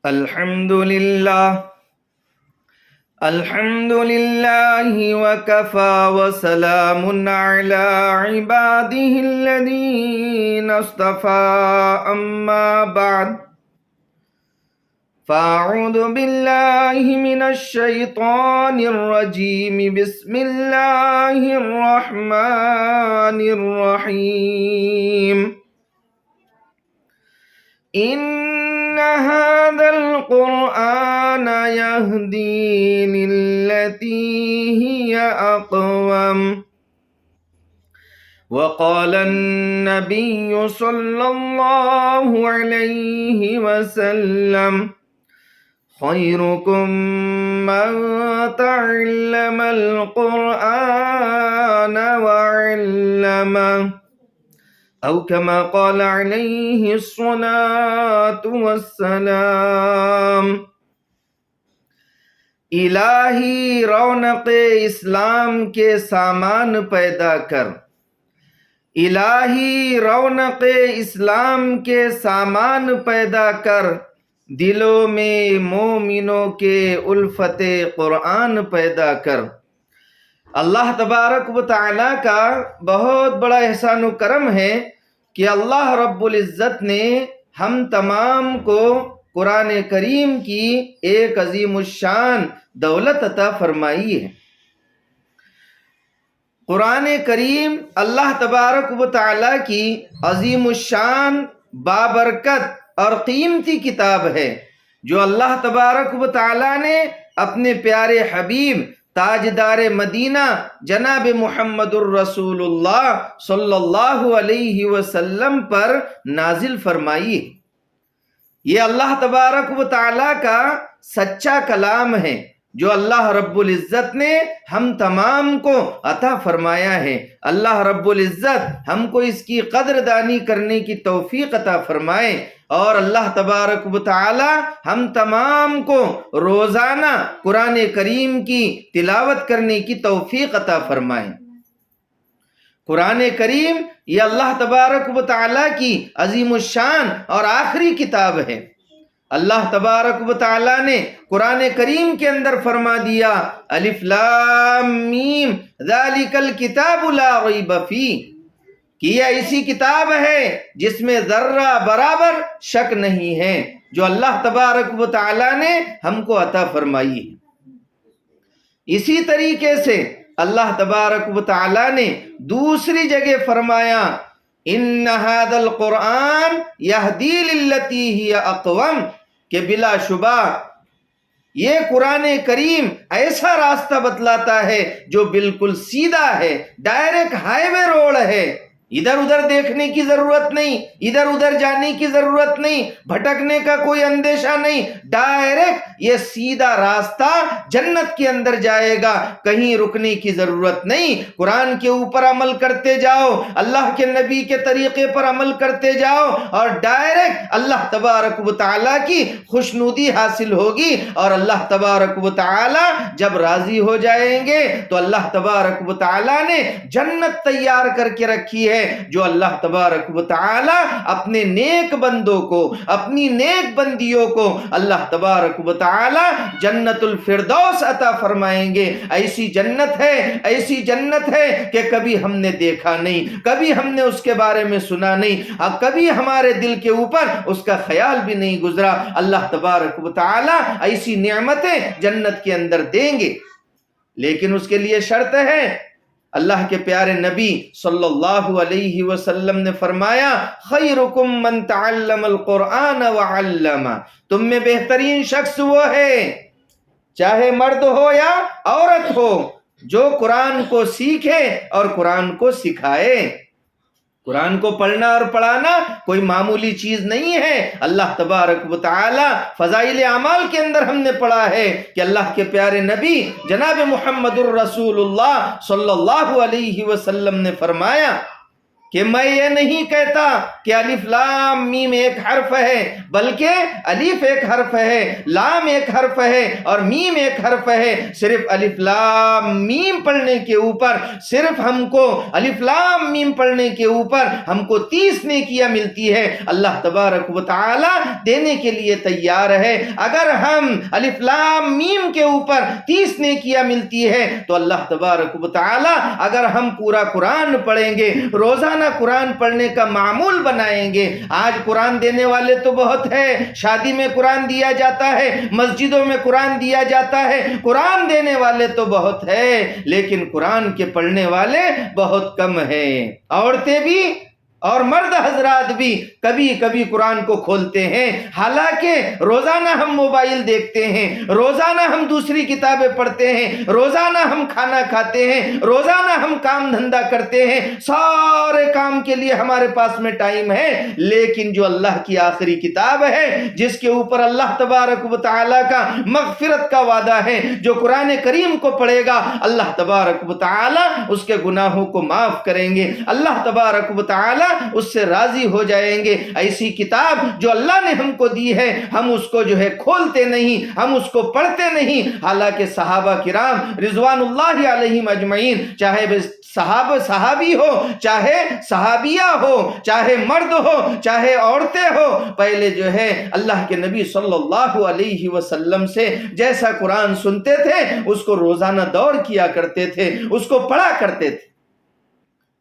الحمد لله وكفى وسلام على عباده الذين اصطفى أما بعد فأعوذ بالله من الشيطان الرجيم بسم الله الرحمن الرحيم إن هذا القرآن يهدي للتي هي أقوم وقال النبي صلى الله عليه وسلم خيركم من تعلم القرآن وعلمه أو كما قال عليه الصلاة والسلام الہی رونق اسلام کے سامان پیدا کر، الہی رونق اسلام کے سامان پیدا کر، دلوں میں مومنوں کے الفت قرآن پیدا کر۔ اللہ تبارک و تعالیٰ کا بہت بڑا احسان و کرم ہے کہ اللہ رب العزت نے ہم تمام کو قرآن کریم کی ایک عظیم الشان دولت عطا فرمائی ہے۔ قرآن کریم اللہ تبارک و تعالیٰ کی عظیم الشان بابرکت اور قیمتی کتاب ہے جو اللہ تبارک و تعالیٰ نے اپنے پیارے حبیب تاجدار مدینہ جناب محمد الرسول اللہ صلی اللہ علیہ وسلم پر نازل فرمائی ہے۔ یہ اللہ تبارک و تعالیٰ کا سچا کلام ہے جو اللہ رب العزت نے ہم تمام کو عطا فرمایا ہے۔ اللہ رب العزت ہم کو اس کی قدر دانی کرنے کی توفیق عطا فرمائے، اور اللہ تبارک و تعالی ہم تمام کو روزانہ قرآن کریم کی تلاوت کرنے کی توفیق عطا فرمائے۔ قرآن کریم یہ اللہ تبارک و تعالی کی عظیم الشان اور آخری کتاب ہے۔ اللہ تبارک و تعالی نے قرآن کریم کے اندر فرما دیا الف لام میم ذالک الکتاب لا ریب فیہ، کہ یہ ایسی کتاب ہے جس میں ذرہ برابر شک نہیں ہے، جو اللہ تبارک و تعالی نے ہم کو عطا فرمائی ہے۔ اسی طریقے سے اللہ تبارک و تعالی نے دوسری جگہ فرمایا ان ھذا القرآن یہدی للتی ہی اقوم، کہ بلا شبہ یہ قرآن کریم ایسا راستہ بتلاتا ہے جو بالکل سیدھا ہے، ڈائریکٹ ہائی وے روڈ ہے، ادھر ادھر دیکھنے کی ضرورت نہیں، ادھر ادھر جانے کی ضرورت نہیں، بھٹکنے کا کوئی اندیشہ نہیں، ڈائریکٹ یہ سیدھا راستہ جنت کے اندر جائے گا، کہیں رکنے کی ضرورت نہیں۔ قرآن کے اوپر عمل کرتے جاؤ، اللہ کے نبی کے طریقے پر عمل کرتے جاؤ، اور ڈائریکٹ اللہ تبارک و تعالیٰ کی خوشنودی حاصل ہوگی، اور اللہ تبارک و تعالیٰ جب راضی ہو جائیں گے تو اللہ تبارک و تعالیٰ نے جنت تیار کر کے رکھی ہے جو اللہ تبارک و تعالی اپنے نیک بندوں کو، اپنی نیک بندیوں کو اللہ تبارک و تعالی جنت الفردوس عطا فرمائیں گے۔ ایسی جنت ہے کہ کبھی ہم نے دیکھا نہیں، کبھی ہم نے اس کے بارے میں سنا نہیں، اور کبھی ہمارے دل کے اوپر اس کا خیال بھی نہیں گزرا۔ اللہ تبارک و تعالی ایسی نعمتیں جنت کے اندر دیں گے، لیکن اس کے لیے شرط ہے۔ اللہ کے پیارے نبی صلی اللہ علیہ وسلم نے فرمایا خیرکم من تعلم القرآن وعلمہ، تم میں بہترین شخص وہ ہے، چاہے مرد ہو یا عورت ہو، جو قرآن کو سیکھے اور قرآن کو سکھائے۔ قرآن کو پڑھنا اور پڑھانا کوئی معمولی چیز نہیں ہے۔ اللہ تبارک و تعالی فضائل اعمال کے اندر ہم نے پڑھا ہے کہ اللہ کے پیارے نبی جناب محمد الرسول اللہ صلی اللہ علیہ وسلم نے فرمایا کہ میں یہ نہیں کہتا کہ الف لام میم ایک حرف ہے، بلکہ الف ایک حرف ہے، لام ایک حرف ہے اور میم ایک حرف ہے۔ صرف الف لام میم پڑھنے کے اوپر، صرف ہم کو الف لام میم پڑھنے کے اوپر ہم کو 30 نیکیاں ملتی ہے۔ اللہ تبارک و تعالی دینے کے لیے تیار ہے۔ اگر ہم الف لام میم کے اوپر 30 نیکیاں ملتی ہے تو اللہ تبارک و تعالی اگر ہم پورا قرآن پڑھیں گے، روزانہ قرآن پڑھنے کا معمول بنائیں گے۔ آج قرآن دینے والے تو بہت ہے، شادی میں قرآن دیا جاتا ہے، مسجدوں میں قرآن دیا جاتا ہے، قرآن دینے والے تو بہت ہے، لیکن قرآن کے پڑھنے والے بہت کم ہیں۔ عورتیں بھی اور مرد حضرات بھی کبھی کبھی قرآن کو کھولتے ہیں، حالانکہ روزانہ ہم موبائل دیکھتے ہیں، روزانہ ہم دوسری کتابیں پڑھتے ہیں، روزانہ ہم کھانا کھاتے ہیں، روزانہ ہم کام دھندا کرتے ہیں، سارے کام کے لیے ہمارے پاس میں ٹائم ہے، لیکن جو اللہ کی آخری کتاب ہے، جس کے اوپر اللہ تبارک و تعالیٰ کا مغفرت کا وعدہ ہے، جو قرآن کریم کو پڑھے گا اللہ تبارک و تعالیٰ اس کے گناہوں کو معاف کریں گے، اللہ تبارک و تعالیٰ اس سے راضی ہو جائیں گے۔ ایسی کتاب جو اللہ نے ہم کو دی ہے، ہم اس کو جو ہے کھولتے نہیں، ہم اس کو پڑھتے نہیں، حالانکہ صحابہ کرام رضوان اللہ علیہم اجمعین، چاہے صحابی ہو، چاہے صحابیہ ہو، چاہے مرد ہو، چاہے عورتیں ہو، پہلے جو ہے اللہ کے نبی صلی اللہ علیہ وسلم سے جیسا قرآن سنتے تھے اس کو روزانہ دور کیا کرتے تھے، اس کو پڑھا کرتے تھے۔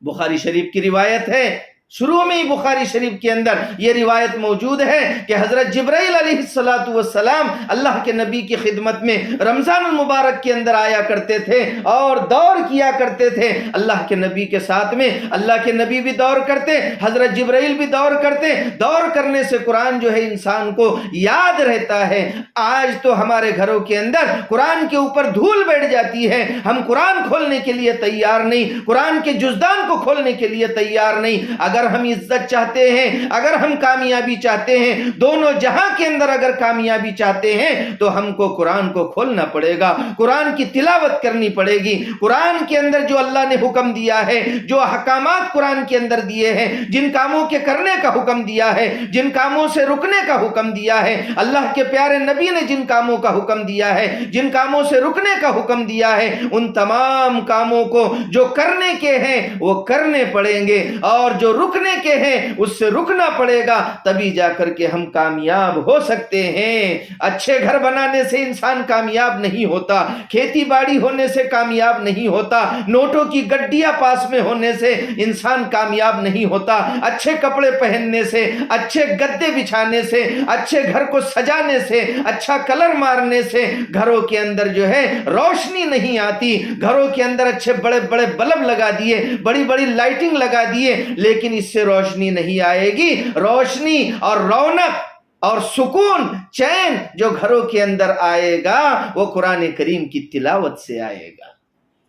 بخاری شریف کی روایت ہے، شروع میں ہی بخاری شریف کے اندر یہ روایت موجود ہے کہ حضرت جبرائیل علیہ السلام اللہ کے نبی کی خدمت میں رمضان المبارک کے اندر آیا کرتے تھے اور دور کیا کرتے تھے اللہ کے نبی کے ساتھ میں۔ اللہ کے نبی بھی دور کرتے، حضرت جبرائیل بھی دور کرتے۔ دور کرنے سے قرآن جو ہے انسان کو یاد رہتا ہے۔ آج تو ہمارے گھروں کے اندر قرآن کے اوپر دھول بیٹھ جاتی ہے، ہم قرآن کھولنے کے لیے تیار نہیں، قرآن کے جزدان کو کھولنے کے لیے تیار نہیں۔ اگر ہم عزت چاہتے ہیں، اگر ہم کامیابی چاہتے ہیں، دونوں جہاں کے اندر اگر کامیابی چاہتے ہیں تو ہم کو قرآن کو کھولنا پڑے گا، قرآن کی تلاوت کرنی پڑے گی۔ قرآن کے اندر جو اللہ نے حکم دیا ہے، جو احکامات قرآن کے اندر دیے ہیں، جن کاموں کے کرنے کا حکم دیا ہے، جن کاموں سے رکنے کا حکم دیا ہے، اللہ کے پیارے نبی نے جن کاموں کا حکم دیا ہے، جن کاموں سے رکنے کا حکم دیا ہے، ان تمام کاموں کو جو کرنے کے ہیں وہ کرنے پڑیں گے، اور جو رکنے کے ہیں اس سے رکنا پڑے گا، تبھی جا کر کے ہم کامیاب ہو سکتے ہیں۔ اچھے گھر بنانے سے انسان کامیاب نہیں ہوتا، کھیتی باڑی ہونے سے کامیاب نہیں ہوتا، نوٹوں کی گڈیاں پاس میں ہونے سے انسان کامیاب نہیں ہوتا، اچھے کپڑے پہننے سے، اچھے گدے بچھانے سے، اچھے گھر کو سجانے سے، اچھا کلر مارنے سے گھروں کے اندر جو ہے روشنی نہیں آتی۔ گھروں کے اندر اچھے بڑے بڑے بلب لگا دیے، بڑی بڑی لائٹنگ لگا دیے، لیکن اس سے روشنی نہیں آئے گی۔ روشنی اور رونق اور سکون، چین جو گھروں کے اندر آئے گا وہ قرآن کریم کی تلاوت سے آئے گا۔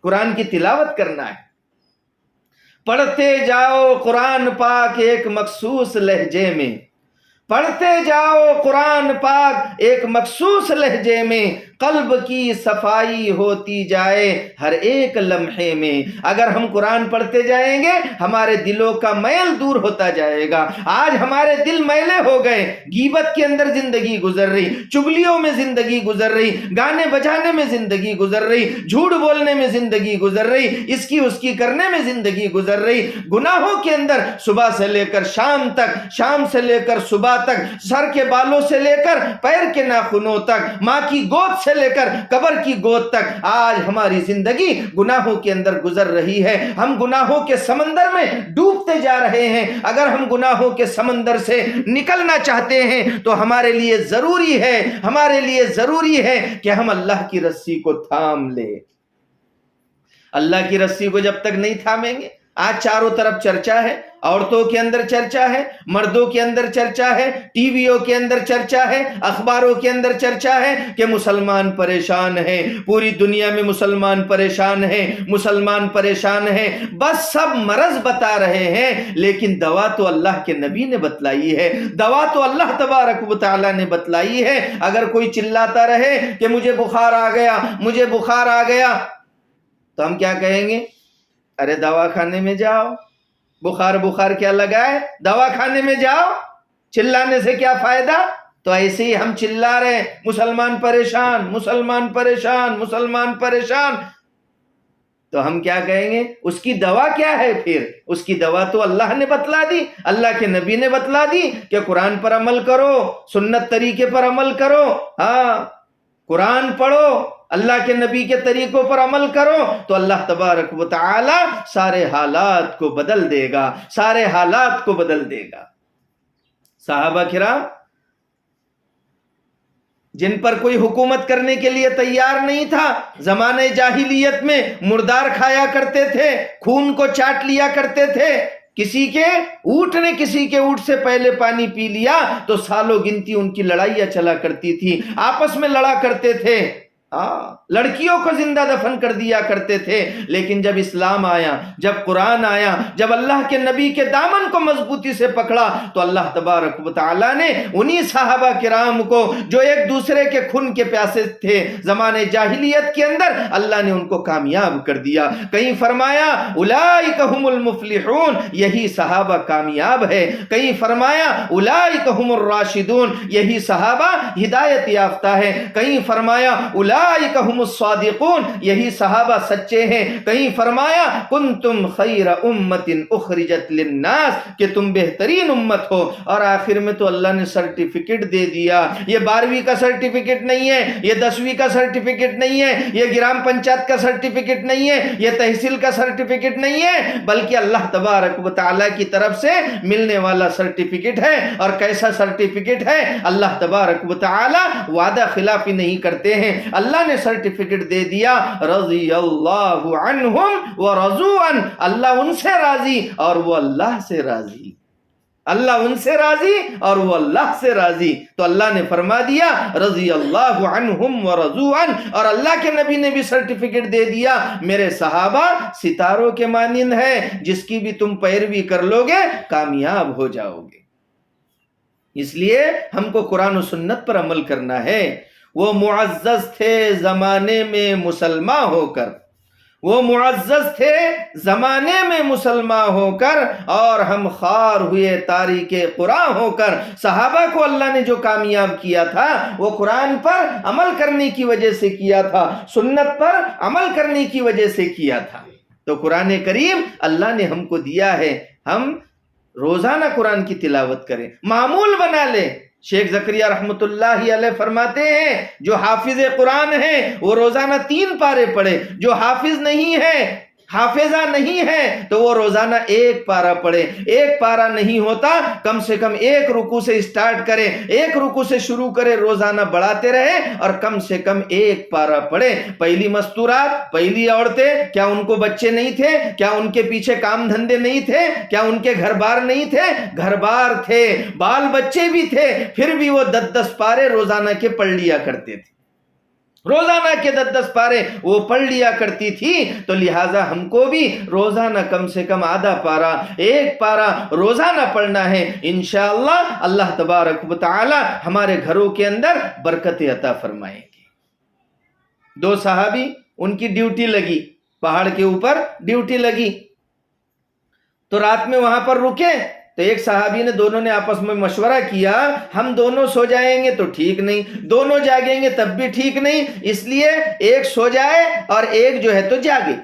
قرآن کی تلاوت کرنا ہے، پڑھتے جاؤ قرآن پاک ایک مخصوص لہجے میں، پڑھتے جاؤ قرآن پاک ایک مخصوص لہجے میں، قلب کی صفائی ہوتی جائے ہر ایک لمحے میں۔ اگر ہم قرآن پڑھتے جائیں گے ہمارے دلوں کا میل دور ہوتا جائے گا۔ آج ہمارے دل میلے ہو گئے، غیبت کے اندر زندگی گزر رہی، چگلیوں میں زندگی گزر رہی، گانے بجانے میں زندگی گزر رہی، جھوٹ بولنے میں زندگی گزر رہی، اس کی کرنے میں زندگی گزر رہی، گناہوں کے اندر صبح سے لے کر شام تک، شام سے لے کر صبح تک، سر کے بالوں سے لے کر پیر کے ناخنوں تک، ماں کی گود سے لے کر قبر کی گود تک، آج ہماری زندگی گناہوں کے اندر گزر رہی ہے۔ ہم گناہوں کے سمندر میں ڈوبتے جا رہے ہیں۔ اگر ہم گناہوں کے سمندر سے نکلنا چاہتے ہیں تو ہمارے لیے ضروری ہے کہ ہم اللہ کی رسی کو تھام لیں۔ اللہ کی رسی کو جب تک نہیں تھامیں گے، آج چاروں طرف چرچا ہے، عورتوں کے اندر چرچا ہے، مردوں کے اندر چرچا ہے، ٹی ویوں کے اندر چرچا ہے، اخباروں کے اندر چرچا ہے کہ مسلمان پریشان ہیں، پوری دنیا میں مسلمان پریشان ہیں، مسلمان پریشان ہیں، بس سب مرض بتا رہے ہیں، لیکن دوا تو اللہ کے نبی نے بتلائی ہے، دوا تو اللہ تبارک و تعالیٰ نے بتلائی ہے۔ اگر کوئی چلاتا رہے کہ مجھے بخار آ گیا، مجھے بخار آ گیا، تو ہم کیا کہیں گے؟ ارے دوا خانے میں جاؤ، بخار کیا لگا ہے، دوا کھانے میں جاؤ، چلانے سے کیا فائدہ؟ تو ایسے ہی ہم چلا رہے ہیں، مسلمان پریشان، مسلمان پریشان، مسلمان پریشان، تو ہم کیا کہیں گے؟ اس کی دوا کیا ہے؟ پھر اس کی دوا تو اللہ نے بتلا دی، اللہ کے نبی نے بتلا دی کہ قرآن پر عمل کرو، سنت طریقے پر عمل کرو، ہاں قرآن پڑھو، اللہ کے نبی کے طریقوں پر عمل کرو، تو اللہ تبارک و تعالی سارے حالات کو بدل دے گا، سارے حالات کو بدل دے گا۔ صحابہ کرام جن پر کوئی حکومت کرنے کے لیے تیار نہیں تھا، زمانہ جاہلیت میں مردار کھایا کرتے تھے، خون کو چاٹ لیا کرتے تھے، کسی کے اونٹ سے پہلے پانی پی لیا تو سالوں گنتی ان کی لڑائیاں چلا کرتی تھی، آپس میں لڑا کرتے تھے، لڑکیوں کو زندہ دفن کر دیا کرتے تھے۔ لیکن جب اسلام آیا، جب قرآن آیا، جب اللہ کے نبی کے دامن کو مضبوطی سے پکڑا، تو اللہ تبارک و تعالیٰ نے انہی صحابہ کرام کو جو ایک دوسرے کے خون کے پیاسے تھے زمانے جاہلیت کے اندر، اللہ نے ان کو کامیاب کر دیا۔ کہیں فرمایا اولئک ھم المفلحون، یہی صحابہ کامیاب ہے، کہیں فرمایا اولئک ھم الراشدون، یہی صحابہ ہدایت یافتہ ہے، کہیں فرمایا اولئک ھم الصادقون، یہی صحابہ سچے ہیں، کہیں فرمایا کنتم خیر امت اخرجت للناس، کہ تم بہترین امت ہو۔ اور آخر میں تو اللہ نے سرٹیفکیٹ دے دیا۔ یہ 12ویں کا سرٹیفکیٹ نہیں ہے، یہ 10ویں کا سرٹیفکیٹ نہیں ہے، یہ گرام پنچایت کا سرٹیفکیٹ نہیں ہے، یہ تحصیل کا سرٹیفکیٹ نہیں ہے، بلکہ اللہ تبارک و تعالیٰ کی طرف سے ملنے والا سرٹیفکیٹ ہے۔ اور کیسا سرٹیفکیٹ ہے؟ اللہ تبارک و تعالیٰ وعدہ خلافی نہیں کرتے ہیں۔ اللہ نے سرٹیفکیٹ دے دیا، رضی اللہ عنہم ورضوا عنہ، اللہ ان سے راضی اور وہ اللہ سے راضی، اللہ ان سے راضی اور وہ اللہ سے راضی۔ تو اللہ نے فرما دیا رضی اللہ عنہم ورضوا عنہ، اور اللہ کے نبی نے بھی سرٹیفکیٹ دے دیا، میرے صحابہ ستاروں کے مانند ہے، جس کی بھی تم پیروی کر لو گے کامیاب ہو جاؤ گے۔ اس لیے ہم کو قرآن و سنت پر عمل کرنا ہے۔ وہ معزز تھے زمانے میں مسلمان ہو کر، وہ معزز تھے زمانے میں مسلمان ہو کر، اور ہم خوار ہوئے تاریک قرآن ہو کر۔ صحابہ کو اللہ نے جو کامیاب کیا تھا وہ قرآن پر عمل کرنے کی وجہ سے کیا تھا، سنت پر عمل کرنے کی وجہ سے کیا تھا۔ تو قرآن کریم اللہ نے ہم کو دیا ہے، ہم روزانہ قرآن کی تلاوت کریں، معمول بنا لیں۔ شیخ زکریا رحمت اللہ علیہ فرماتے ہیں جو حافظ قرآن ہیں وہ روزانہ 3 پارے پڑھے، جو حافظ نہیں ہے، حافظہ نہیں ہے، تو وہ روزانہ 1 پارہ پڑھے۔ 1 پارہ نہیں ہوتا، کم سے کم 1 رکوع سے سٹارٹ کرے، 1 رکوع سے شروع کرے، روزانہ بڑھاتے رہے، اور کم سے کم 1 پارہ پڑھے۔ پہلی مستورات، پہلی عورتیں، کیا ان کو بچے نہیں تھے؟ کیا ان کے پیچھے کام دھندے نہیں تھے؟ کیا ان کے گھر بار نہیں تھے؟ گھر بار تھے، بال بچے بھی تھے، پھر بھی وہ 10-10 پارے روزانہ کے پڑھ لیا کرتے تھے، روزانہ کے 10-10 پارے وہ پڑھ لیا کرتی تھی۔ تو لہٰذا ہم کو بھی روزانہ کم سے کم آدھا پارہ، 1 پارہ روزانہ پڑھنا ہے۔ انشاءاللہ اللہ تبارک و تعالی ہمارے گھروں کے اندر برکت عطا فرمائیں گے۔ 2 صحابی، ان کی ڈیوٹی لگی، پہاڑ کے اوپر ڈیوٹی لگی، تو رات میں وہاں پر رکے۔ تو ایک صحابی نے، دونوں نے آپس میں مشورہ کیا، ہم دونوں سو جائیں گے تو ٹھیک نہیں، دونوں جاگیں گے تب بھی ٹھیک نہیں، اس لیے ایک سو جائے اور ایک جو ہے تو جاگے۔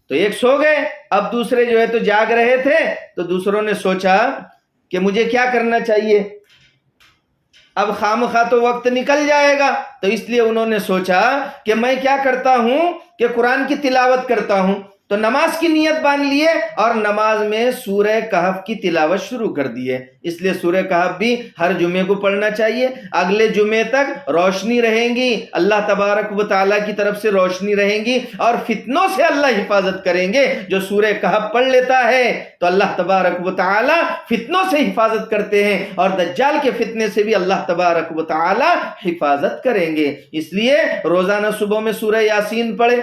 تو ایک سو گئے، اب دوسرے جو ہے تو جاگ رہے تھے، تو دوسروں نے سوچا کہ مجھے کیا کرنا چاہیے، اب خامخواہ تو وقت نکل جائے گا، تو اس لیے انہوں نے سوچا کہ میں کیا کرتا ہوں کہ قرآن کی تلاوت کرتا ہوں۔ تو نماز کی نیت باندھ لیے اور نماز میں سورہ کہف کی تلاوت شروع کر دیے۔ اس لیے سورہ کہف بھی ہر جمعے کو پڑھنا چاہیے۔ اگلے جمعے تک روشنی رہیں گی، اللہ تبارک و تعالیٰ کی طرف سے روشنی رہیں گی، اور فتنوں سے اللہ حفاظت کریں گے۔ جو سورہ کہف پڑھ لیتا ہے تو اللہ تبارک و تعالیٰ فتنوں سے حفاظت کرتے ہیں، اور دجال کے فتنے سے بھی اللہ تبارک و تعالیٰ حفاظت کریں گے۔ اس لیے روزانہ صبح میں سورہ یاسین پڑھے،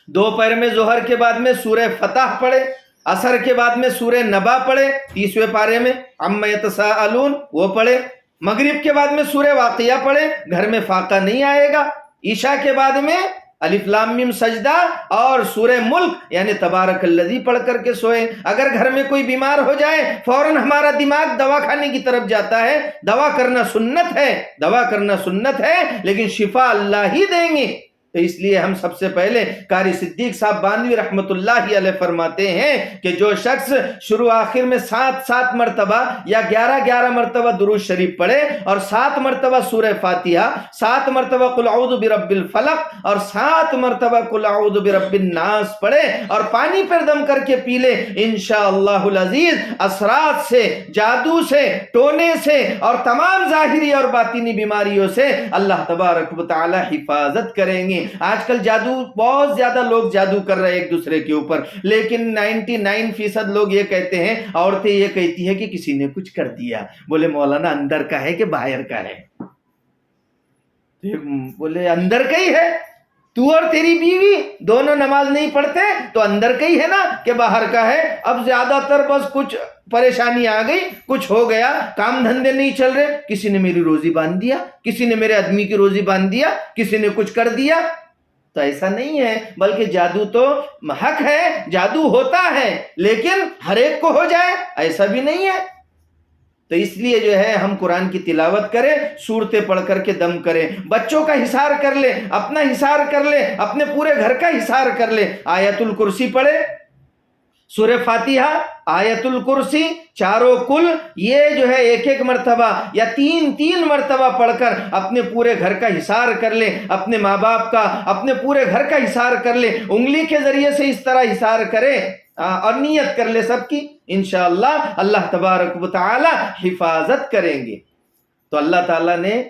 دوپہر میں ظہر کے بعد میں سورہ فتح پڑھے، عصر کے بعد میں سورہ نبا پڑھے 30ویں پارے میں، عما یتساءلون وہ پڑھے، مغرب کے بعد میں سورہ واقعہ پڑھے، گھر میں فاقہ نہیں آئے گا، عشاء کے بعد میں الف لام میم سجدہ اور سورہ ملک یعنی تبارک الذی پڑھ کر کے سوئے. اگر گھر میں کوئی بیمار ہو جائے فوراً ہمارا دماغ دوا کھانے کی طرف جاتا ہے. دوا کرنا سنت ہے، دوا کرنا سنت ہے، لیکن شفا اللہ ہی دیں گے. تو اس لیے ہم سب سے پہلے قاری صدیق صاحب باندھوی رحمت اللہ علیہ فرماتے ہیں کہ جو شخص شروع آخر میں 7 مرتبہ یا 11 مرتبہ درود شریف پڑھے اور 7 مرتبہ سورہ فاتحہ، 7 مرتبہ قل اعوذ برب الفلق اور 7 مرتبہ قل اعوذ برب الناس پڑھے اور پانی پر دم کر کے پی لے، انشاءاللہ العزیز اثرات سے، جادو سے، ٹونے سے اور تمام ظاہری اور باطنی بیماریوں سے اللہ تبارک و تعالی حفاظت کریں گے. آج کل جادو، بہت زیادہ لوگ جادو کر رہے ہیں ایک دوسرے کے اوپر، لیکن 99% لوگ یہ کہتے ہیں، عورتیں یہ کہتی ہیں کہ کسی نے کچھ کر دیا. بولے مولانا اندر کا ہے کہ باہر کا ہے؟ بولے اندر کا ہی ہے. تو اور تیری بیوی دونوں نماز نہیں پڑھتے تو اندر کا ہی ہے نا کہ باہر کا ہے؟ اب زیادہ تر بس کچھ پریشانی آ گئی، کچھ ہو گیا، کام دھندے نہیں چل رہے، کسی نے میری روزی باندھ دیا، کسی نے میرے آدمی کی روزی باندھ دیا، کسی نے کچھ کر دیا. تو ایسا نہیں ہے، بلکہ جادو تو حق ہے، جادو ہوتا ہے، لیکن ہر ایک کو ہو جائے ایسا بھی نہیں ہے. تو اس لیے جو ہے ہم قرآن کی تلاوت کریں، سورتیں پڑھ کر کے دم کریں، بچوں کا حصار کر لے، اپنا حصار کر لے، اپنے پورے گھر کا حصار کر لے. آیت الکرسی پڑھے، سورہ فاتحہ، آیت الکرسی، چاروں کل، یہ جو ہے 1 مرتبہ یا 3 مرتبہ پڑھ کر اپنے پورے گھر کا حصار کر لے، اپنے ماں باپ کا، اپنے پورے گھر کا حصار کر لے. انگلی کے ذریعے سے اس طرح حصار کرے اور نیت کر لے سب کی، انشاءاللہ اللہ تبارک و تعالی حفاظت کریں گے. تو اللہ تعالیٰ نے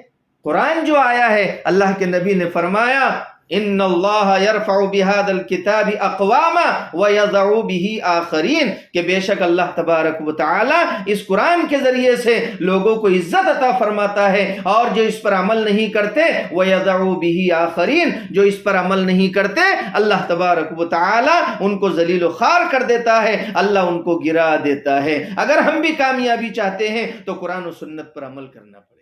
قرآن جو آیا ہے، اللہ کے نبی نے فرمایا ان اللہ یرفع بہذا الکتاب اقواما ویضع بہ آخرین، کہ بے شک اللہ تبارک و تعالی اس قرآن کے ذریعے سے لوگوں کو عزت عطا فرماتا ہے، اور جو اس پر عمل نہیں کرتے ویضع بہ آخرین، جو اس پر عمل نہیں کرتے اللہ تبارک و تعالی ان کو ذلیل و خوار کر دیتا ہے، اللہ ان کو گرا دیتا ہے. اگر ہم بھی کامیابی چاہتے ہیں تو قرآن و سنت پر عمل کرنا پڑے.